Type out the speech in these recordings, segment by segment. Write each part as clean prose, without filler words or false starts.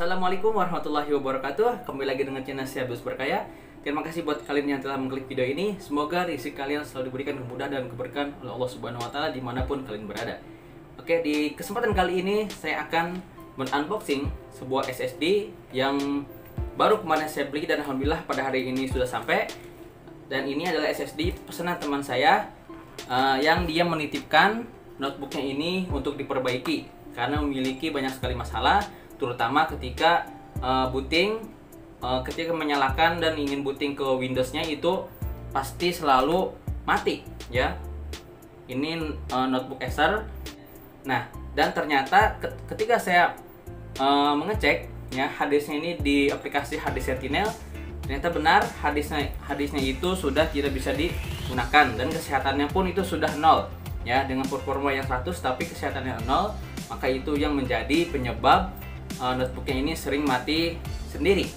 Assalamualaikum warahmatullahi wabarakatuh. Kembali lagi dengan channel saya Abdus Berkaya. Terima kasih buat kalian yang telah mengklik video ini. Semoga rezeki kalian selalu diberikan kemudahan dan keberkahan oleh Allah Subhanahu wa taala dimanapun kalian berada. Oke, di kesempatan kali ini saya akan men-unboxing sebuah SSD yang baru kemarin saya beli dan alhamdulillah pada hari ini sudah sampai. Dan ini adalah SSD pesanan teman saya yang dia menitipkan notebooknya ini untuk diperbaiki karena memiliki banyak sekali masalah, terutama ketika booting, ketika menyalakan dan ingin booting ke Windowsnya itu pasti selalu mati ya. Ini notebook Acer. Nah, dan ternyata ketika saya mengecek ya harddisknya ini di aplikasi Harddisk Sentinel, ternyata benar harddisknya itu sudah tidak bisa digunakan dan kesehatannya pun itu sudah 0 ya, dengan performa yang 100 tapi kesehatannya 0. Maka itu yang menjadi penyebab notebooknya ini sering mati sendiri.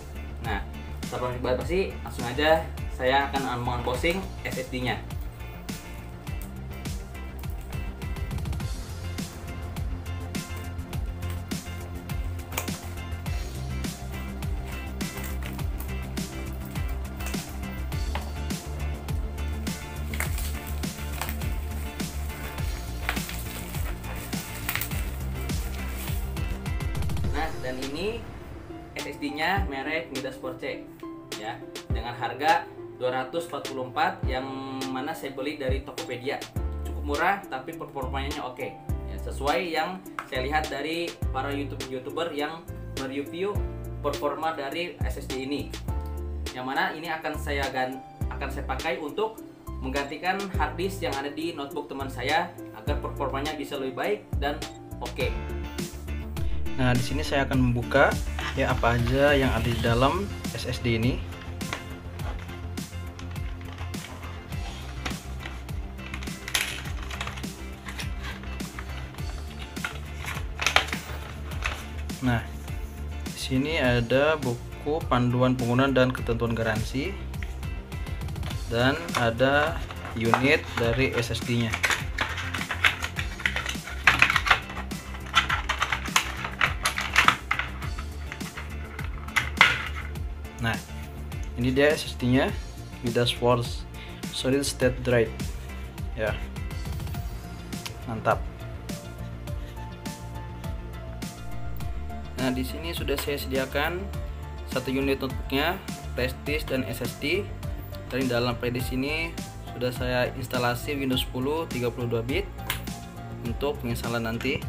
Nah, tanpa basa-basi langsung aja saya akan unboxing SSD-nya. Dan ini SSD-nya merek Midas 4C ya, dengan harga 244 yang mana saya beli dari Tokopedia. Cukup murah tapi performanya oke ya, sesuai yang saya lihat dari para YouTuber yang mereview performa dari SSD ini. Yang mana ini akan saya pakai untuk menggantikan harddisk yang ada di notebook teman saya agar performanya bisa lebih baik dan oke. Nah, di sini saya akan membuka ya apa aja yang ada di dalam SSD ini. Nah, di sini ada buku panduan penggunaan dan ketentuan garansi dan ada unit dari SSD-nya. Nah, ini dia SSD-nya, Midas Force Solid State Drive. Ya. Mantap. Nah, di sini sudah saya sediakan satu unit notebooknya, flash disk dan SSD. Dan dalam playlist ini sudah saya instalasi Windows 10 32 bit untuk penginstalan nanti.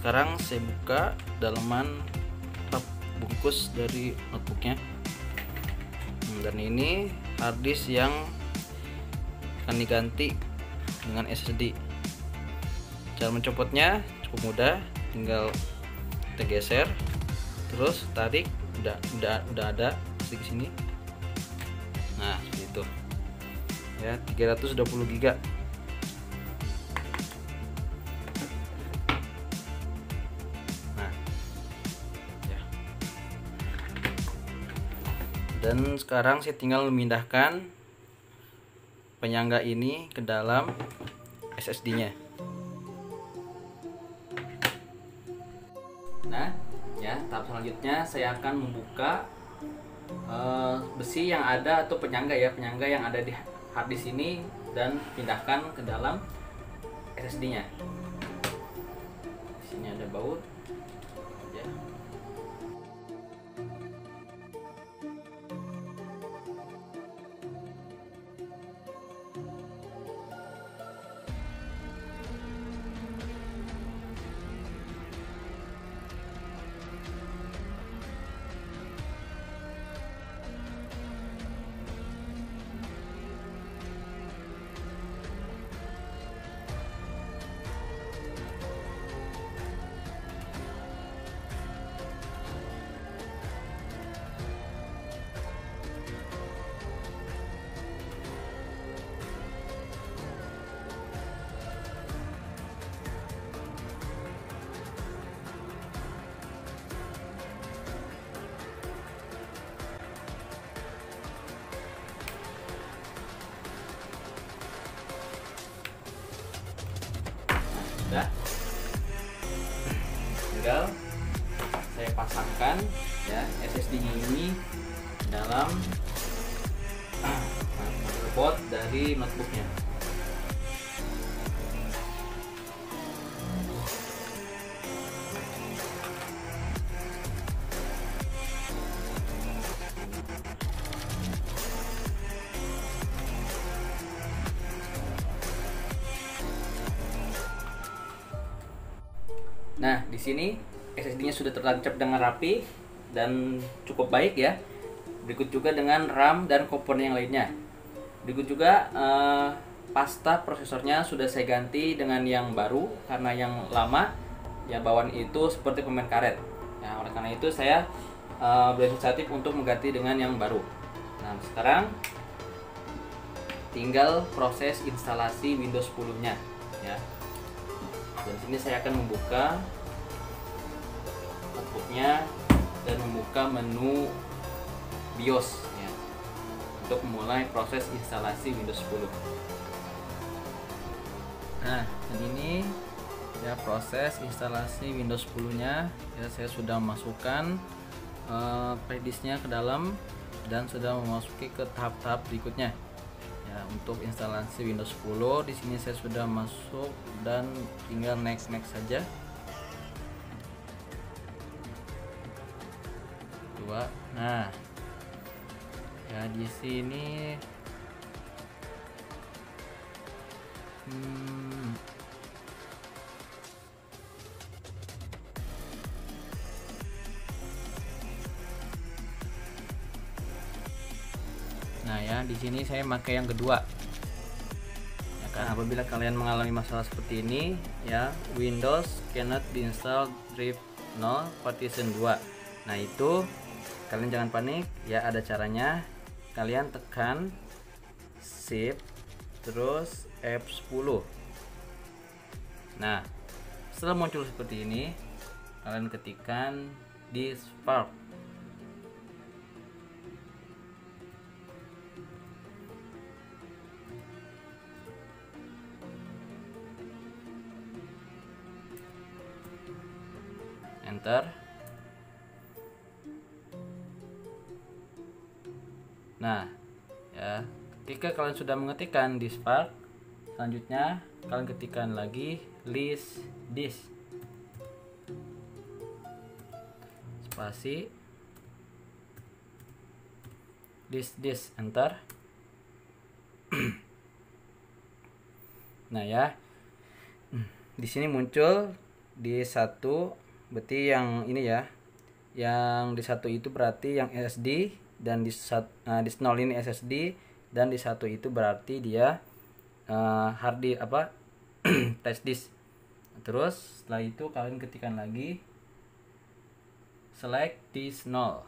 Sekarang saya buka dalaman bungkus dari notebooknya. Dan ini harddisk yang akan diganti dengan SSD. Cara mencopotnya cukup mudah, tinggal kita geser, terus tarik, udah ada di sini. Nah, seperti itu. Ya, 320 GB. Dan sekarang saya tinggal memindahkan penyangga ini ke dalam SSD-nya. Nah, ya tahap selanjutnya saya akan membuka besi yang ada atau penyangga yang ada di harddisk ini dan pindahkan ke dalam SSD-nya. Di sini ada baut. Ya. Sudah, tinggal saya pasangkan ya SSD-nya ini dalam motherboard dari notebooknya. Nah, di sini SSD-nya sudah tertancap dengan rapi dan cukup baik ya. Berikut juga dengan RAM dan komponen yang lainnya. Berikut juga pasta prosesornya sudah saya ganti dengan yang baru karena yang lama ya bawaan itu seperti permen karet. Ya, oleh karena itu saya berinisiatif untuk mengganti dengan yang baru. Nah, sekarang tinggal proses instalasi Windows 10-nya ya. Dan sini saya akan membuka notebooknya dan membuka menu BIOS ya, untuk memulai proses instalasi Windows 10. Nah, ini ya proses instalasi Windows 10-nya. Ya, saya sudah masukkan playlistnya ke dalam dan sudah memasuki ke tahap-tahap berikutnya. Ya, untuk instalasi Windows 10 di sini saya sudah masuk dan tinggal next saja. Nah, ya di sini nah ya di sini saya pakai yang kedua. Ya kan, apabila kalian mengalami masalah seperti ini ya, Windows cannot be installed drive 0 partition 2. Nah, itu kalian jangan panik ya, ada caranya. Kalian tekan Shift terus F10. Nah, setelah muncul seperti ini, kalian ketikkan disk-spark. Enter. Nah, ya, ketika kalian sudah mengetikkan disk-spark, selanjutnya kalian ketikkan lagi list disk spasi disk, enter. Nah ya, di sini muncul di satu, berarti yang ini ya, yang di satu itu berarti yang SSD, dan di 0 ini SSD, dan di satu itu berarti dia hard disk apa flash disk. Terus setelah itu kalian ketikkan lagi select disk 0.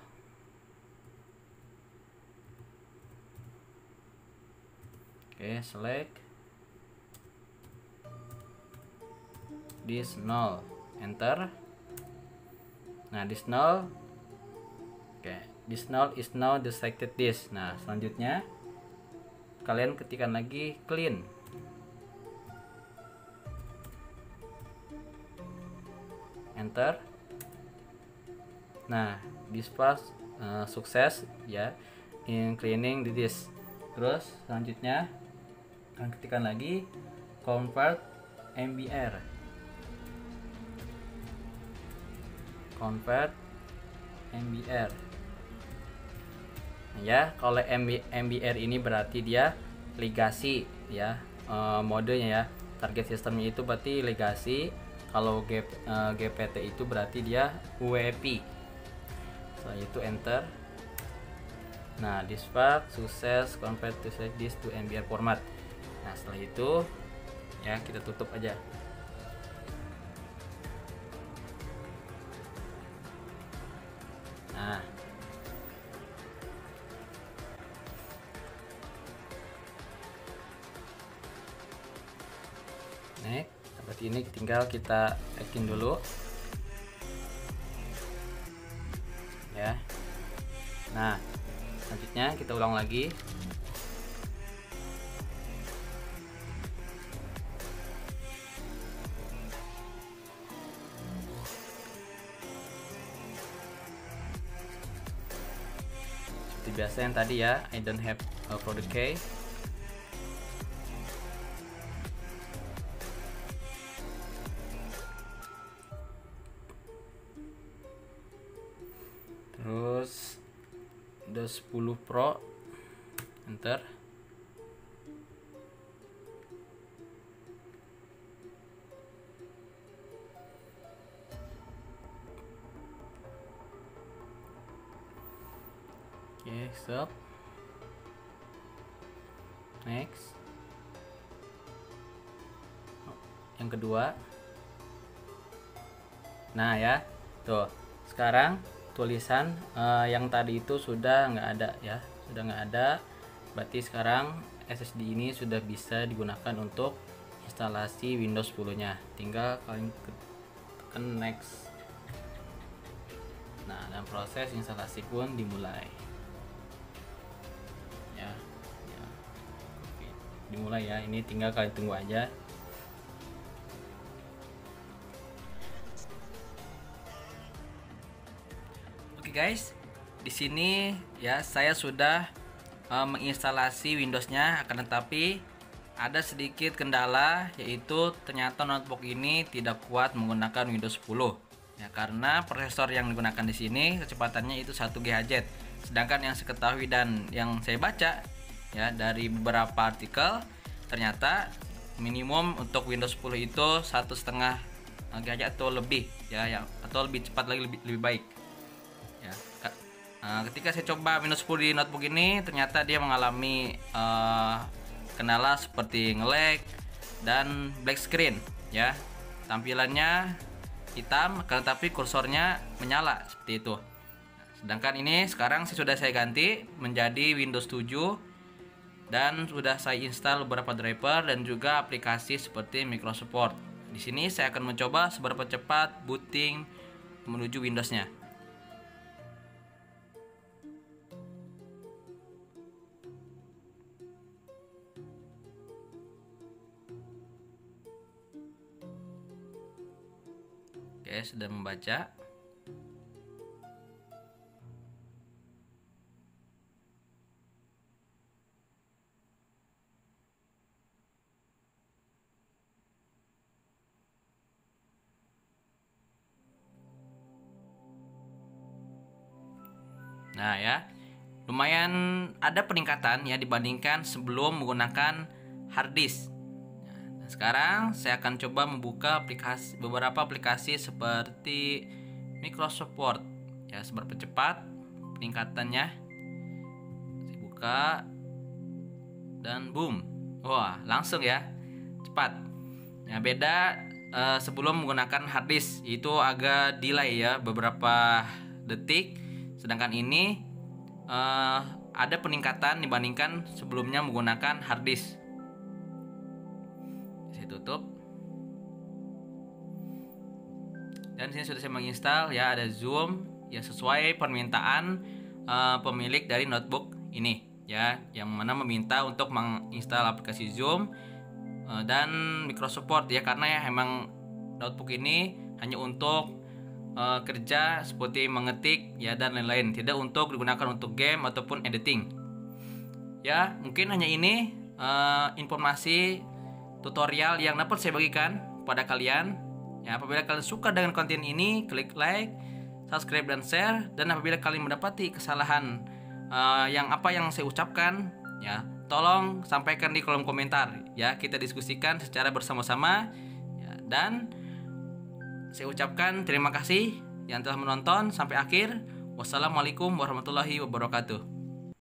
Oke, select disk 0, enter. Nah, disk 0. Oke, disk 0 is now the selected disk. Nah, selanjutnya kalian ketikkan lagi clean. Enter. Nah, this part sukses ya in cleaning the disk. Terus selanjutnya kalian ketikkan lagi convert MBR. Convert MBR. Ya, kalau MBR ini berarti dia legacy ya, modenya ya. Target sistemnya itu berarti legacy. Kalau GPT itu berarti dia UEFI. Setelah itu enter. Nah, disk part sukses convert to select disk to MBR format. Nah, setelah itu ya kita tutup aja. Nah, seperti ini, tinggal kita yakin dulu ya. Nah, selanjutnya kita ulang lagi. biasa yang tadi ya, I don't have a product key. Terus udah 10 Pro, enter. Oke, stop. Next. Yang kedua. Nah ya, tuh. Sekarang tulisan yang tadi itu sudah nggak ada ya, sudah nggak ada. Berarti sekarang SSD ini sudah bisa digunakan untuk instalasi Windows 10-nya. Tinggal kalian tekan next. Nah, dan proses instalasi pun dimulai. Ya, dimulai ya. Ini tinggal kalian tunggu aja. Oke guys, di sini ya saya sudah menginstalasi Windows-nya, akan tetapi ada sedikit kendala, yaitu ternyata notebook ini tidak kuat menggunakan Windows 10 ya, karena prosesor yang digunakan di sini kecepatannya itu 1 GHz. Sedangkan yang saya ketahui dan yang saya baca ya dari beberapa artikel, ternyata minimum untuk Windows 10 itu 1,5 GHz atau lebih ya, atau lebih cepat lagi, lebih baik ya. Ketika saya coba Windows 10 di notebook ini, ternyata dia mengalami kendala seperti nge-lag dan black screen ya. Tampilannya hitam, akan tetapi kursornya menyala seperti itu. Sedangkan ini sekarang sudah saya ganti menjadi Windows 7 dan sudah saya install beberapa driver dan juga aplikasi seperti Microsoft Word. Di sini saya akan mencoba seberapa cepat booting menuju Windows-nya. Oke, sudah membaca. Nah ya, lumayan ada peningkatan ya dibandingkan sebelum menggunakan hard disk. Nah, sekarang saya akan coba membuka beberapa aplikasi seperti Microsoft Word ya, seberapa cepat peningkatannya. Saya buka dan boom, wah langsung ya, cepat. Ya, beda sebelum menggunakan hard disk, itu agak delay ya, beberapa detik. Sedangkan ini ada peningkatan dibandingkan sebelumnya menggunakan hard disk. Saya tutup. Dan sini sudah saya menginstal ya, ada Zoom ya sesuai permintaan pemilik dari notebook ini ya, yang mana meminta untuk menginstal aplikasi Zoom dan Microsoft Word ya, karena ya emang notebook ini hanya untuk kerja seperti mengetik ya dan lain-lain, tidak untuk digunakan untuk game ataupun editing ya. Mungkin hanya ini informasi tutorial yang dapat saya bagikan pada kalian ya. Apabila kalian suka dengan konten ini, klik like, subscribe dan share. Dan apabila kalian mendapati kesalahan yang saya ucapkan ya, tolong sampaikan di kolom komentar ya, kita diskusikan secara bersama-sama ya. Dan saya ucapkan terima kasih yang telah menonton sampai akhir. Wassalamualaikum warahmatullahi wabarakatuh.